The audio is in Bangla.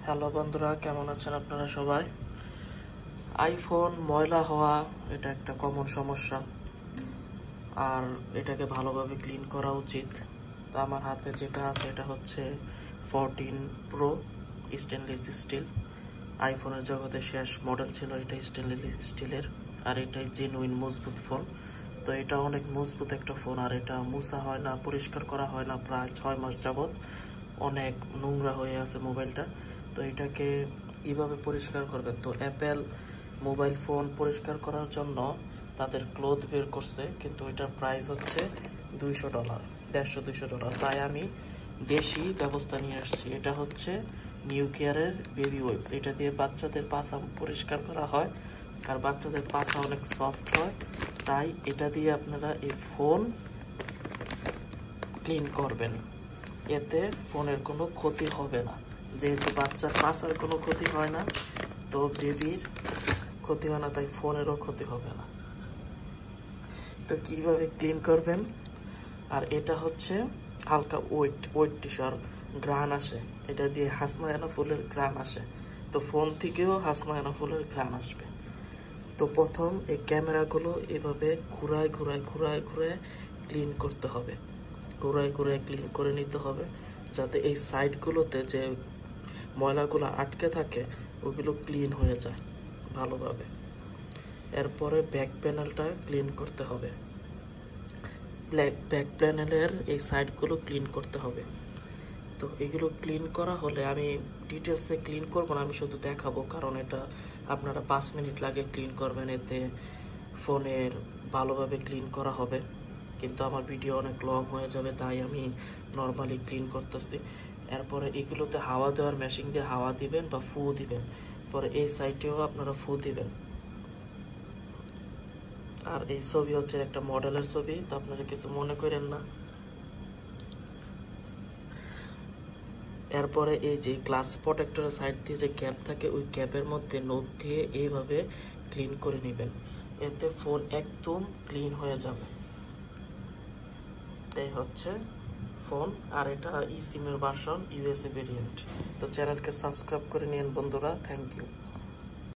হ্যালো বন্ধুরা, কেমন আছেন আপনারা সবাই? আইফোন ময়লা হওয়া এটা একটা কমন সমস্যা, আর এটাকে ভালোভাবে ক্লিন করা উচিত। তো আমার হাতে যেটা আছে এটা হচ্ছে 14 প্রো স্টেনলেস স্টিল। আইফোনের জগতে শেষ মডেল ছিল এটা স্টেনলেস স্টিলের, আর এটাই জেনুইন মজবুত ফোন। তো এটা অনেক মজবুত একটা ফোন, আর এটা মুছা হয় না, পরিষ্কার করা হয় না প্রায় 6 মাস যাবত। অনেক নোংরা হয়ে আছে মোবাইলটা। তো এটাকে কিভাবে পরিষ্কার করবেন? তো অ্যাপেল মোবাইল ফোন পরিষ্কার করার জন্য তাদের ক্লোথ বের করছে, কিন্তু এটার প্রাইস হচ্ছে $200, $150-200। তাই আমি দেশি ব্যবস্থা নিয়ে আসছি। এটা হচ্ছে নিউ কেয়ারের বেবি ওয়েবস। এটা দিয়ে বাচ্চাদের পাছা পরিষ্কার করা হয়, আর বাচ্চাদের পাছা অনেক সফট হয়। তাই এটা দিয়ে আপনারা এই ফোন ক্লিন করবেন, এতে ফোনের কোনো ক্ষতি হবে না। যেহেতু বাচ্চার পাছার কোনো ক্ষতি হয় না, তো বেবির ক্ষতি হয় না, তাই ফোনেরও ক্ষতি হবে না। তো কিভাবে ক্লিন করবেন? আর এটা হচ্ছে হালকা ওয়েট টিস্যু, আর ঘ্রাণ আসে, এটা দিয়ে হাসনায়না ফুলের ঘ্রাণ আসে। তো ফোন থেকেও হাসনায়না ফুলের ঘ্রাণ আসবে। তো প্রথম এই ক্যামেরাগুলো এভাবে ঘুরায় ক্লিন করতে হবে, ঘুরায় ক্লিন করে নিতে হবে, যাতে এই সাইডগুলোতে যে ময়লাগুলো আটকে থাকে ওগুলো ক্লিন হয়ে যায় ভালোভাবে। এরপরে ব্যাক প্যানেলটা ক্লিন করতে হবে, ব্যাক প্যানেলের এই সাইডগুলো ক্লিন করতে হবে। তো এগুলো ক্লিন করা হলে আমি ডিটেলসে ক্লিন করবো না, আমি শুধু দেখাবো, কারণ এটা আপনারা 5 মিনিট লাগে ক্লিন করবেন, এতে ফোনের ভালোভাবে ক্লিন করা হবে। কিন্তু আমার ভিডিও অনেক লং হয়ে যাবে, তাই আমি নর্মালি ক্লিন করতেছি। এরপরে এগুলোতে হাওয়া দেওয়ার মেশিন দিয়ে হাওয়া দিবেন বা ফু দিবেন, পরে এই সাইডেও আপনারা ফু দিবেন। আর এই ছবি হচ্ছে একটা মডেলের ছবি, তো আপনারা কিছু মনে করেন না। এরপরে এই যে গ্লাস প্রোটেক্টরের সাইড দিয়ে যে ক্যাপ থাকে, ওই ক্যাপের মধ্যে নখ দিয়ে এইভাবে ক্লিন করে নেবেন, এতে ফোন একদম ক্লিন হয়ে যাবে। এই হচ্ছে ফোন, আর এটা ই সিমের ভার্সন, ইউএসএ ভেরিয়েন্ট। তো চ্যানেলকে সাবস্ক্রাইব করে নিন বন্ধুরা, থ্যাংক ইউ।